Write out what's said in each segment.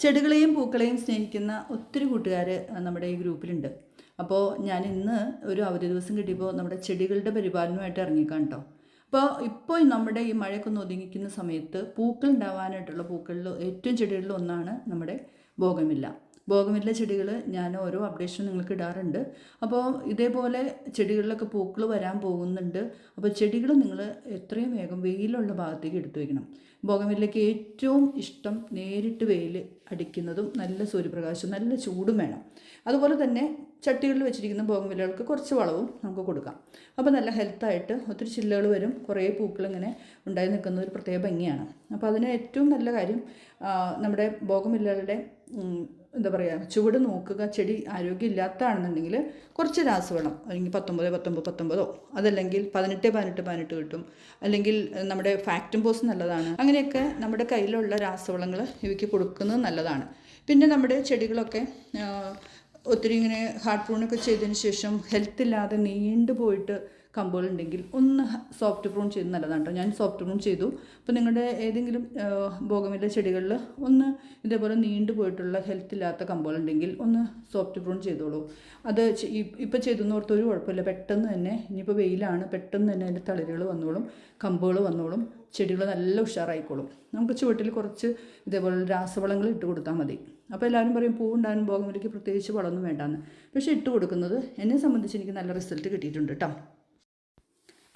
ചെടികളെയും പൂക്കളെയും സ്നേഹിക്കുന്ന ഒത്തിരി കൂട്ടുകാർ നമ്മുടെ ഈ ഗ്രൂപ്പിലുണ്ട്. അപ്പോൾ ഞാൻ ഇന്ന് ഒരു അവധി ദിവസം കിട്ടിയപ്പോൾ നമ്മുടെ ചെടികളുടെ പരിപാലനമായിട്ട് ഇറങ്ങിക്കാം കേട്ടോ. ഇപ്പോൾ നമ്മുടെ ഈ മഴയൊക്കെ ഒന്ന് ഒതുങ്ങിക്കുന്ന സമയത്ത് പൂക്കൾ ഉണ്ടാവാനായിട്ടുള്ള പൂക്കളിൽ ഏറ്റവും ചെടികളിൽ ഒന്നാണ് നമ്മുടെ ബോഗൻവില്ല. ബോഗൻവില്ല ചെടികൾ ഞാൻ ഓരോ അപ്ഡേഷനും നിങ്ങൾക്ക് ഇടാറുണ്ട്. അപ്പോൾ ഇതേപോലെ ചെടികളിലൊക്കെ പൂക്കൾ വരാൻ പോകുന്നുണ്ട്. അപ്പോൾ ചെടികൾ നിങ്ങൾ എത്രയും വേഗം വെയിലുള്ള ഭാഗത്തേക്ക് എടുത്തു വയ്ക്കണം. ബോഗൻവില്ലയ്ക്ക് ഏറ്റവും ഇഷ്ടം നേരിട്ട് വെയിൽ അടിക്കുന്നതും നല്ല സൂര്യപ്രകാശവും നല്ല ചൂടും വേണം. അതുപോലെ തന്നെ ചട്ടികളിൽ വെച്ചിരിക്കുന്ന ബോഗൻവില്ലകൾക്ക് കുറച്ച് വളവും നമുക്ക് കൊടുക്കാം. അപ്പോൾ നല്ല ഹെൽത്തായിട്ട് ഒത്തിരി ചില്ലകൾ വരും, കുറേ പൂക്കൾ ഇങ്ങനെ ഉണ്ടായി നിൽക്കുന്ന ഒരു പ്രത്യേക ഭംഗിയാണ്. അപ്പോൾ അതിന് ഏറ്റവും നല്ല കാര്യം നമ്മുടെ ബോഗൻവില്ലകളുടെ എന്താ പറയുക, ചുവട് നോക്കുക. ചെടി ആരോഗ്യമില്ലാത്തതാണെന്നുണ്ടെങ്കിൽ കുറച്ച് രാസവളം, അല്ലെങ്കിൽ 19 അതല്ലെങ്കിൽ 18 കിട്ടും. അല്ലെങ്കിൽ നമ്മുടെ ഫാക്ടംപോസ് നല്ലതാണ്. അങ്ങനെയൊക്കെ നമ്മുടെ കയ്യിലുള്ള രാസവളങ്ങൾ ഇവയ്ക്ക് കൊടുക്കുന്നത് നല്ലതാണ്. പിന്നെ നമ്മുടെ ചെടികളൊക്കെ ഒത്തിരി ഇങ്ങനെ ഹാർഡ് പ്രൂണൊക്കെ ചെയ്തതിന് ശേഷം ഹെൽത്ത് ഇല്ലാതെ നീണ്ടു പോയിട്ട് കമ്പുകളുണ്ടെങ്കിൽ ഒന്ന് സോഫ്റ്റ് പ്രൂൺ ചെയ്ത് നല്ലതാണ് കേട്ടോ. ഞാൻ സോഫ്റ്റ് പ്രൂൺ ചെയ്തു. അപ്പോൾ നിങ്ങളുടെ ഏതെങ്കിലും ബോഗൻവില്ല ചെടികളിൽ ഒന്ന് ഇതേപോലെ നീണ്ടു പോയിട്ടുള്ള ഹെൽത്ത് ഇല്ലാത്ത കമ്പുകളുണ്ടെങ്കിൽ ഒന്ന് സോഫ്റ്റ് പ്രൂൺ ചെയ്തോളൂ. അത് ഇപ്പോൾ ചെയ്തെന്നോർത്ത് ഒരു കുഴപ്പമില്ല. പെട്ടെന്ന് തന്നെ, ഇനിയിപ്പോൾ വെയിലാണ്, പെട്ടെന്ന് തന്നെ അതിൻ്റെ തളിരുകൾ വന്നോളും, കമ്പുകൾ വന്നോളും, ചെടികൾ നല്ല ഉഷാറായിക്കോളും. നമുക്ക് ചുവട്ടിൽ കുറച്ച് ഇതേപോലെ രാസവളങ്ങൾ ഇട്ട് കൊടുത്താൽ മതി. അപ്പോൾ എല്ലാവരും പറയും പൂവുണ്ടാകാൻ ബോഗൻവില്ലയ്ക്ക് പ്രത്യേകിച്ച് വളമൊന്നും വേണ്ടാന്ന്. പക്ഷേ ഇട്ട് കൊടുക്കുന്നത് എന്നെ സംബന്ധിച്ച് എനിക്ക് നല്ല റിസൾട്ട് കിട്ടിയിട്ടുണ്ട് കേട്ടോ.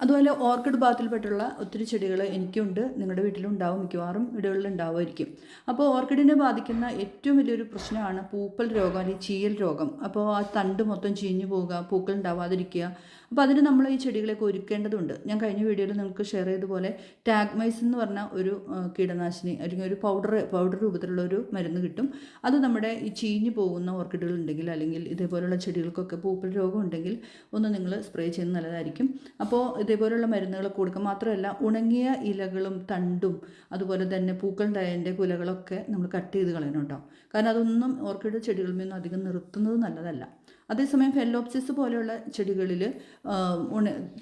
അതുപോലെ ഓർക്കിഡ് ഭാഗത്തിൽപ്പെട്ടുള്ള ഒത്തിരി ചെടികൾ എനിക്കുണ്ട്, നിങ്ങളുടെ വീട്ടിലും ഉണ്ടാവും, മിക്കവാറും വീടുകളിൽ ഉണ്ടാവുമായിരിക്കും. അപ്പോൾ ഓർക്കിഡിനെ ബാധിക്കുന്ന ഏറ്റവും വലിയൊരു പ്രശ്നമാണ് പൂപ്പൽ രോഗം അല്ലെങ്കിൽ ചീയൽ രോഗം. അപ്പോൾ ആ തണ്ട് മൊത്തം ചീഞ്ഞു പോവുക, പൂക്കൾ ഉണ്ടാവാതിരിക്കുക. അപ്പോൾ അതിന് നമ്മൾ ഈ ചെടികളെയൊക്കെ ഒരുക്കേണ്ടതുണ്ട്. ഞാൻ കഴിഞ്ഞ വീഡിയോയിൽ നിങ്ങൾക്ക് ഷെയർ ചെയ്തതുപോലെ ടാഗ്മൈസിൻ എന്ന് പറഞ്ഞ ഒരു കീടനാശിനി അല്ലെങ്കിൽ ഒരു പൗഡർ രൂപത്തിലുള്ള ഒരു മരുന്ന് കിട്ടും. അത് നമ്മുടെ ഈ ചീഞ്ഞു പോകുന്ന ഓർക്കിഡുകൾ ഉണ്ടെങ്കിൽ അല്ലെങ്കിൽ ഇതേപോലെയുള്ള ചെടികൾക്കൊക്കെ പൂപ്പൽ രോഗം ഉണ്ടെങ്കിൽ ഒന്ന് നിങ്ങൾ സ്പ്രേ ചെയ്യുന്നത് നല്ലതായിരിക്കും. അപ്പോൾ ഇതേപോലെയുള്ള മരുന്നുകൾ കൊടുക്കുക. മാത്രമല്ല ഉണങ്ങിയ ഇലകളും തണ്ടും അതുപോലെ തന്നെ പൂക്കളുണ്ടായതിൻ്റെ കുലകളൊക്കെ നമ്മൾ കട്ട് ചെയ്ത് കളയണം കേട്ടോ. കാരണം അതൊന്നും ഓർക്കിഡ് ചെടികളിൽ നിന്നും അധികം നിർത്തുന്നത് നല്ലതല്ല. അതേസമയം ഫെലോപ്സിസ് പോലെയുള്ള ചെടികളിൽ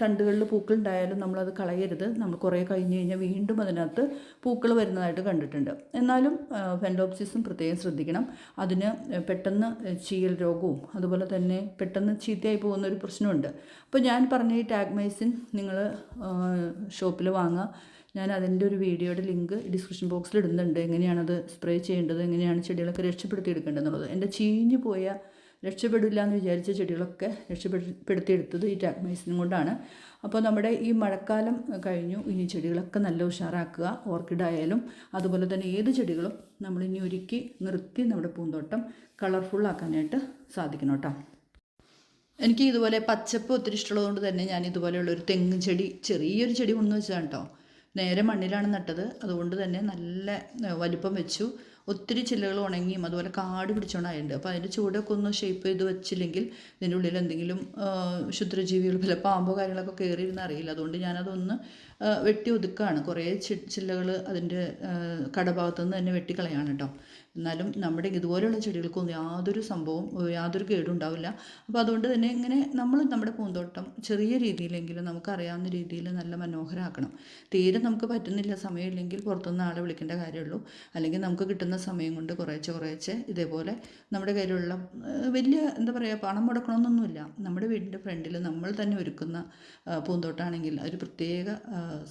തണ്ടുകളിൽ പൂക്കൾ ഉണ്ടായാലും നമ്മളത് കളയരുത്. നമ്മൾ കുറേ കഴിഞ്ഞ് കഴിഞ്ഞാൽ വീണ്ടും അതിനകത്ത് പൂക്കൾ വരുന്നതായിട്ട് കണ്ടിട്ടുണ്ട്. എന്നാലും ഫെലോപ്സിസും പ്രത്യേകം ശ്രദ്ധിക്കണം. അതിന് പെട്ടെന്ന് ചീയൽ രോഗവും അതുപോലെ തന്നെ പെട്ടെന്ന് ചീത്തയായി പോകുന്ന ഒരു പ്രശ്നമുണ്ട്. അപ്പോൾ ഞാൻ പറഞ്ഞ ഈ ടാഗ്മൈസിൻ നിങ്ങൾ ഷോപ്പിൽ വാങ്ങുക. ഞാൻ അതിൻ്റെ ഒരു വീഡിയോയുടെ ലിങ്ക് ഡിസ്ക്രിപ്ഷൻ ബോക്സിൽ ഇടുന്നുണ്ട്. എങ്ങനെയാണത് സ്പ്രേ ചെയ്യേണ്ടത്, എങ്ങനെയാണ് ചെടികളൊക്കെ രക്ഷപ്പെടുത്തിയെടുക്കേണ്ടതെന്നുള്ളത്. എൻ്റെ ചീഞ്ഞു പോയ രക്ഷപ്പെടില്ല എന്ന് വിചാരിച്ച ചെടികളൊക്കെ രക്ഷപ്പെടുത്തിയെടുത്തത് ഈ ടാഗ്മൈസിനും കൊണ്ടാണ്. അപ്പോൾ നമ്മുടെ ഈ മഴക്കാലം കഴിഞ്ഞു, ഇനി ചെടികളൊക്കെ നല്ല ഉഷാറാക്കുക. ഓർക്കിഡായാലും അതുപോലെ തന്നെ ഏത് ചെടികളും നമ്മളിനി ഒരുക്കി നിർത്തി നമ്മുടെ പൂന്തോട്ടം കളർഫുള്ളാക്കാനായിട്ട് സാധിക്കണം കേട്ടോ. എനിക്ക് ഇതുപോലെ പച്ചപ്പ് ഒത്തിരി ഇഷ്ടമുള്ളതുകൊണ്ട് തന്നെ ഞാൻ ഇതുപോലെയുള്ളൊരു തെങ്ങ് ചെടി, ചെറിയൊരു ചെടി കൊണ്ടു വെച്ചതാണ് കേട്ടോ. നേരെ മണ്ണിലാണ് നട്ടത്, അതുകൊണ്ട് തന്നെ നല്ല വലിപ്പം വെച്ചു. ഒത്തിരി ചില്ലകൾ ഉണങ്ങിയും അതുപോലെ കാട് പിടിച്ചോണ്ടായിട്ടുണ്ട്. അപ്പോൾ അതിൻ്റെ ചൂടൊക്കെ ഒന്ന് ഷേപ്പ് ചെയ്ത് വെച്ചില്ലെങ്കിൽ ഇതിൻ്റെ ഉള്ളിൽ എന്തെങ്കിലും ക്ഷുദ്രജീവികൾ, പല പാമ്പോ കാര്യങ്ങളൊക്കെ കയറിയിരുന്ന് അറിയില്ല. അതുകൊണ്ട് ഞാനതൊന്ന് വെട്ടി ഒതുക്കുകയാണ്. കുറേ ചില്ലകൾ അതിൻ്റെ കടഭാഗത്തു നിന്ന് തന്നെ വെട്ടിക്കളയാണ് കേട്ടോ. എന്നാലും നമ്മുടെ ഇതുപോലെയുള്ള ചെടികൾക്കൊന്നും യാതൊരു സംഭവവും യാതൊരു കേടും ഉണ്ടാവില്ല. അപ്പോൾ അതുകൊണ്ട് തന്നെ ഇങ്ങനെ നമ്മൾ നമ്മുടെ പൂന്തോട്ടം ചെറിയ രീതിയിലെങ്കിലും നമുക്കറിയാവുന്ന രീതിയിൽ നല്ല മനോഹരമാക്കണം. തീരെ നമുക്ക് പറ്റുന്നില്ല, സമയമില്ലെങ്കിൽ പുറത്തുനിന്ന് ആളെ വിളിക്കേണ്ട കാര്യമുള്ളൂ. അല്ലെങ്കിൽ നമുക്ക് കിട്ടുന്ന സമയം കൊണ്ട് കുറേശ്ശെ ഇതേപോലെ നമ്മുടെ കയ്യിലുള്ള വലിയ എന്താ പറയുക, പണം മുടക്കണമെന്നൊന്നുമില്ല. നമ്മുടെ വീടിൻ്റെ ഫ്രണ്ടിൽ നമ്മൾ തന്നെ ഒരുക്കുന്ന പൂന്തോട്ടമാണെങ്കിൽ ഒരു പ്രത്യേക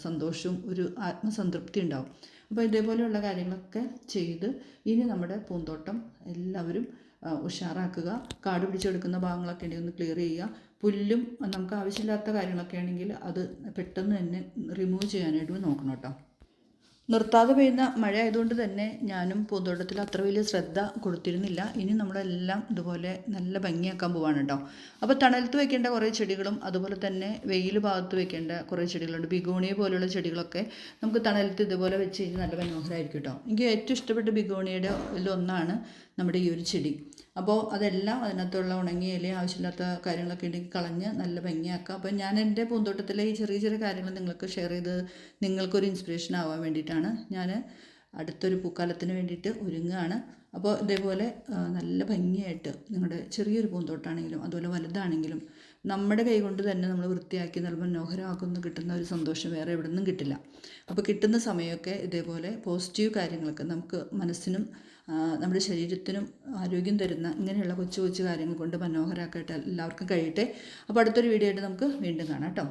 സന്തോഷവും ഒരു ആത്മസംതൃപ്തി ഉണ്ടാവും. അപ്പോൾ ഇതേപോലെയുള്ള കാര്യങ്ങളൊക്കെ ചെയ്ത് ഇനി നമ്മുടെ പൂന്തോട്ടം എല്ലാവരും ഉഷാറാക്കുക. കാട് പിടിച്ചെടുക്കുന്ന ഭാഗങ്ങളൊക്കെ ഉണ്ടെങ്കിൽ ഒന്ന് ക്ലിയർ ചെയ്യുക. പുല്ലും നമുക്ക് ആവശ്യമില്ലാത്ത കാര്യങ്ങളൊക്കെ ആണെങ്കിൽ അത് പെട്ടെന്ന് തന്നെ റിമൂവ് ചെയ്യാനായിട്ട് നോക്കണം കേട്ടോ. നിർത്താതെ പെയ്യുന്ന മഴ ആയതുകൊണ്ട് തന്നെ ഞാനും പൂന്തോട്ടത്തിൽ അത്ര വലിയ ശ്രദ്ധ കൊടുത്തിരുന്നില്ല. ഇനി നമ്മളെല്ലാം ഇതുപോലെ നല്ല ഭംഗിയാക്കാൻ പോവാണ് കേട്ടോ. അപ്പോൾ തണലത്ത് വെക്കേണ്ട കുറേ ചെടികളും അതുപോലെ തന്നെ വെയിൽ ഭാഗത്ത് വെക്കേണ്ട കുറേ ചെടികളുണ്ട്. ബിഗോണിയ പോലെയുള്ള ചെടികളൊക്കെ നമുക്ക് തണലത്ത് ഇതുപോലെ വെച്ച് കഴിഞ്ഞാൽ നല്ല മനോഹരമായിരിക്കും കേട്ടോ. എനിക്ക് ഏറ്റവും ഇഷ്ടപ്പെട്ട ബിഗോണിയുടെ ഒന്നാണ് നമ്മുടെ ഈ ഒരു ചെടി. അപ്പോൾ അതെല്ലാം അതിനകത്തുള്ള ഉണങ്ങിയ ഇല ആവശ്യമില്ലാത്ത കാര്യങ്ങളൊക്കെ ഉണ്ടെങ്കിൽ കളഞ്ഞ് നല്ല ഭംഗിയാക്കുക. അപ്പോൾ ഞാൻ എൻ്റെ പൂന്തോട്ടത്തിലെ ഈ ചെറിയ കാര്യങ്ങൾ നിങ്ങൾക്ക് ഷെയർ ചെയ്ത് നിങ്ങൾക്കൊരു ഇൻസ്പിറേഷൻ ആവാൻ വേണ്ടിയിട്ടാണ് ഞാൻ അടുത്തൊരു പൂക്കാലത്തിന് വേണ്ടിയിട്ട് ഒരുങ്ങുകയാണ്. അപ്പോൾ ഇതേപോലെ നല്ല ഭംഗിയായിട്ട് നിങ്ങളുടെ ചെറിയൊരു പൂന്തോട്ടമാണെങ്കിലും അതുപോലെ വലുതാണെങ്കിലും നമ്മുടെ കൈ കൊണ്ട് തന്നെ നമ്മൾ വൃത്തിയാക്കി നല്ല മനോഹരമാക്കുന്ന കിട്ടുന്ന ഒരു സന്തോഷം വേറെ എവിടെ നിന്നും കിട്ടില്ല. അപ്പോൾ കിട്ടുന്ന സമയമൊക്കെ ഇതേപോലെ പോസിറ്റീവ് കാര്യങ്ങളൊക്കെ നമുക്ക് മനസ്സിനും നമ്മുടെ ശരീരത്തിനും ആരോഗ്യം തരുന്ന ഇങ്ങനെയുള്ള കൊച്ചു കൊച്ചു കാര്യങ്ങൾ കൊണ്ട് മനോഹരമാക്കട്ടെ എല്ലാവർക്കും കഴിയട്ടെ. അപ്പോൾ അടുത്തൊരു വീഡിയോ ആയിട്ട് നമുക്ക് വീണ്ടും കാണാം കേട്ടോ.